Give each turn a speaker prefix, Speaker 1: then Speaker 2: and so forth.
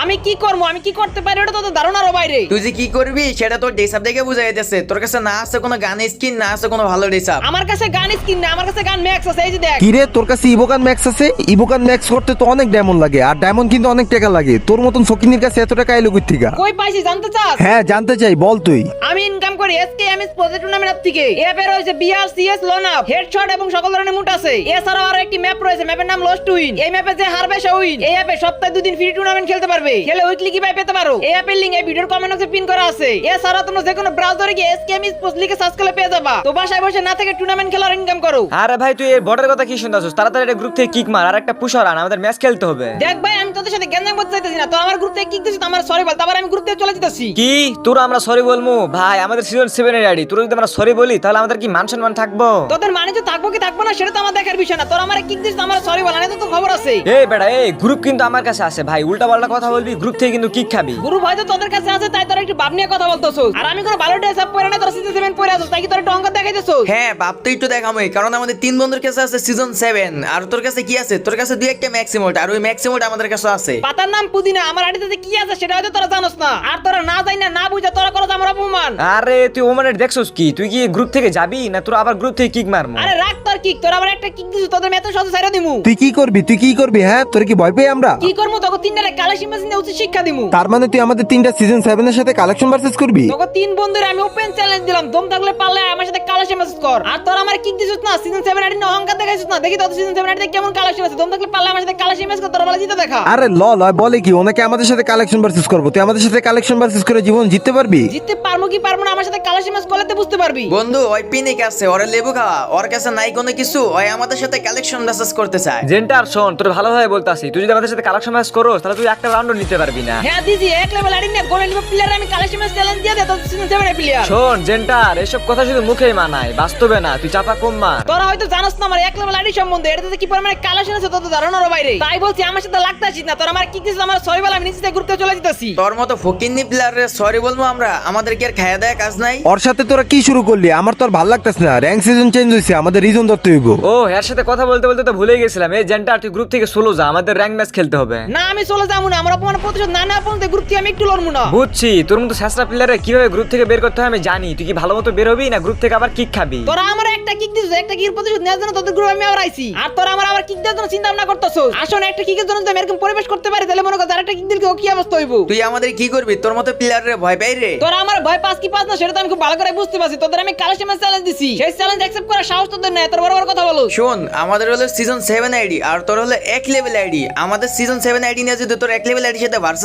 Speaker 1: আমি কি করবো, আমি কি করতে পারি ওটা তো ধারণারও বাইরে।
Speaker 2: তুই যে কি করবি সেটা তোর ড্রেস আপ দেখে বোঝা যাচ্ছে। তোর কাছে না আছে কোনো গান স্কিন, না আছে কোনো ভালো ড্রেস আপ।
Speaker 1: আমার কাছে গান স্কিন না, আমার কাছে গান ম্যাক্স আছে, এই যে দেখ।
Speaker 3: কিরে তোর কাছে ইভোগান ম্যাক্স আছে? ইভোগান ম্যাক্স করতে তো অনেক ডায়মন্ড লাগে, আর ডায়মন্ড কিন্তু অনেক টাকা লাগে। তোর মতন ফকিনির কাছে এত টাকা এলো কই থেকে?
Speaker 1: কই পাইছি জানতে চাস?
Speaker 3: হ্যাঁ জানতে চাই, বল তুই।
Speaker 1: আমি ইনকাম করি এসকেএমএস প্রজেক্ট টুর্নামেন্ট থেকে। অ্যাপে রয়েছে বিআরসিএস লোনআপ, হেডশট এবং সকল ধরনের মুট আছে। এছাড়াও আরো একটি ম্যাপ রয়েছে, ম্যাপের নাম লস্ট উইন। এই ম্যাপে যে হারবে সে উইন। এই অ্যাপে সপ্তাহে 2 দিন ফ্রি টুর্নামেন্ট খেলতে পারবে। খেলে উইকলি কি পাই পেতে পারো। এই অ্যাপের লিংক এই ভিডিওর কমেন্ট বক্সে পিন করা আছে। এছাড়াও তোমরা যে কোনো ব্রাউজারে গিয়ে এসকেএমএস পোস্ট লিখে সার্চ করলে পেয়ে যাবা। তো বাসায় বসে না থেকে টুর্নামেন্ট খেলার ইনকাম করো।
Speaker 4: আরে ভাই তুই এই বটের কথা কি শুনতাছিস? তাড়াতাড়ি একটা গ্রুপ থেকে কিক মার আর একটা পুশ আন, আমাদের ম্যাচ খেলতে হবে।
Speaker 1: দেখ ভাই, আমি তোদের সাথে গেঞ্জাম করতে চাইতেছি না। তো আমার গ্রুপ থেকে কিক দিছিস, আমার সরি বল, তারপর আমি গ্রুপ থেকে চলে যেতেছি।
Speaker 4: কি তোরা আমরা সরি বলবো? ভাই আমাদের সিজন 7 এর আইডি, তোরা যদি আমরা সরি বলি তাহলে আমাদের কি মান সম্মান থাকবো?
Speaker 1: তোদের মানে যে থাকবো কি থাকবো না সেটা তো আমার দেখার বিষয় না। তোর আমার কিক দিছিস, আমার সরি বল, না তো খবর আছে।
Speaker 4: এই বেটা এই গ্রুপ কিন্তু আমার কাছে আছে ভাই, উল্টা পাল্টা কথা বলবি গ্রুপ থেকে কিন্তু কিক খাবি।
Speaker 1: গুরু হয়তো তোদের কাছে আছে, তাই তোরা একটু ভাব নিয়ে কথা বলতেছস। আর আমি কোনো ভালো ড্রেস আপ পরে না, তোরা সিজন 7 পরে আছিস, তাই কি তোরা একটু অঙ্ক দেখাইতেছস?
Speaker 2: হ্যাঁ বাপ তো একটু দেখামই, কারণ আমাদের 3 বন্ধুর কাছে আছে সিজন 7। আর তোর কাছে কি আছে? তোর কাছে 2-1টা ম্যাক্সিমোট, আর ওই ম্যাক্সিমোট আমাদের কাছে আছে।
Speaker 1: পাতার নাম পুদিনা, আমার আইডিতে কি আছে সেটা হয়তো তোরা জানোস না। আর তোরা না জানি না বুঝে তোরা করছ আমার অপমান।
Speaker 4: আরে তুই ওমানের দেখছস কি? তুই কি গ্রুপ থেকে যাবি না তোরা আবার গ্রুপ থেকে কিক মারমু?
Speaker 1: আরে রাখ তোর কিক, তোরা আবার একটা কিক দিছিস, তোদের মেতে সহজে ছাইরা দিমু।
Speaker 3: তুই কি করবি? তুই কি করবি? হ্যাঁ তোর কি ভয় পেয়ে আমরা?
Speaker 1: কি করমু? তোকে তিনটারে কালেকশন মেশিন দিয়ে উচিত শিক্ষা দিমু।
Speaker 3: তার মানে তুই আমাদের 3টা সিজন 7 এর সাথে কালেকশন ভার্সেস করবি?
Speaker 1: তোকে 3 বন্ধুর আমি ওপেন চ্যালেঞ্জ দিলাম, দম থাকলে পারলে আমার সাথে কালেকশন মেসেজ কর। আর তোরা আমার কিক দিছিস না, সিজন 7 আইডি না অহংকার দেখাইছিস না। দেখি তোদের সিজন 7 আইডিতে কেমন কালেকশন আছে। দম থাকলে পারলে আমার সাথে কালেকশন মেসেজ কর, তোরা বলে জিতে দেখা।
Speaker 3: আরে লয় বলে কি ওনাকে আমাদের সাথে কালেকশন ভার্সেস করবো? তুই আমাদের সাথে কালেকশন ভার্সেস করে জীবন জিততে পারবি?
Speaker 1: জিততে পারমু কি পারমু না আমার সাথে কালেকশন মেসেজ করলে বুঝতে পারবি।
Speaker 2: বন্ধু ওই পিনিক আছে, ওরে লেবু খাওয়া। ওর কাছে নাই কোনো কিছু, ওই আমাদের সাথে কালেকশন মেসেজ করতে চায়।
Speaker 4: জেন্টার শোন, তোর ভালোভাবে বলতাছি, তুই যদি আমাদের সাথে কালেকশন ম্যাচ করোস তাহলে তুই একটা রাউন্ডও নিতে পারবি না।
Speaker 1: হ্যাঁ দিদি, এক লেভেল আইডি না গোল্ডেন লেভেল প্লেয়ার আমি কালেকশন মেসেজ চ্যালেঞ্জ দিয়ে দে, তো সিজন 7 এর প্লেয়ার।
Speaker 4: শোন জেন্টার, এসব কথা শুধু মুখেই মানায়, বাস্তবে না। তুই চাপা কম মার।
Speaker 1: তোরা হয়তো জানোস না আমার এক লেভেল আইডি সম্বন্ধে, এটাতে কি পরিমাণে কালেকশন আছে তোদের ধারণার বাইরে। তাই বলছি আমার সাথে লাগতে আসিস না। তোরা আমার কি কিছু আমার সরি বল, আমি নিচে গ্রুপে চলে যেতেছি।
Speaker 2: তোর মতো ফকিন্নি প্লেয়ারে সরি বলবো আমরা? আমাদের কি আর খায়া দেয়া কাজ নাই?
Speaker 3: ওর সাথে তোরা কি শুরু করলি? আমার তো আর ভালো লাগতেছে না। র্যাঙ্ক সিজন চেঞ্জ হইছে, আমাদের রিজন ধরতে হইব।
Speaker 4: ও এর সাথে কথা বলতে বলতে তো ভুলে গেছিলাম। এই জেন্টার তুই গ্রুপ থেকে সোলো যা, আমাদের র্যাঙ্ক ম্যাচ খেলতে হবে।
Speaker 1: না আমি চলে যাবো না, আমার অপমান প্রতিশোধ না নেওয়া পর্যন্ত গ্রুপ থেকে আমি একটু লড়বো না।
Speaker 4: বুঝছি, তোর মতো শেষরা প্লেয়ারে কিভাবে গ্রুপ থেকে বের করতে হয় আমি জানি। তুই কি ভালো মতো বের হবি না গ্রুপ থেকে আবার কিক খাবি?
Speaker 1: তোরা আমার একটা কিক দিছিস, একটা কিক প্রতিশোধ নেওয়ার জন্য তোদের গ্রুপে আমি আবার আইছি। আর তোরা আমার আবার কিক দেওয়ার জন্য চিন্তা ভাবনা করতেছস। আসলে একটা কিকের জন্য যদি আমি এরকম পরিবেশ করতে পারি তাহলে মনে কর আরেকটা কিক দিলে কি অবস্থা হইব।
Speaker 2: তুই আমাদের কি করবি? তোর মতো প্লেয়ারে ভয় পাই রে।
Speaker 1: তোরা আমার ভয় পাস কি পাস না সেটা তো আমি খুব ভালো করে বুঝতে পারছি। তোদের আমি কালেকশন ম্যাচ চ্যালেঞ্জ দিছি, সেই চ্যালেঞ্জ অ্যাকসেপ্ট করার সাহস তোদের নাই। তোর বড় বড় কথা বলো।
Speaker 2: শোন, আমাদের হলো সিজন 7 আইডি আর তোর হলো 1 লেভেল আইডি। আমাদের সিজন 7 আইডি নিয়ে যদি তোর 1 লেভেল আইডির সাথে ভার্সেস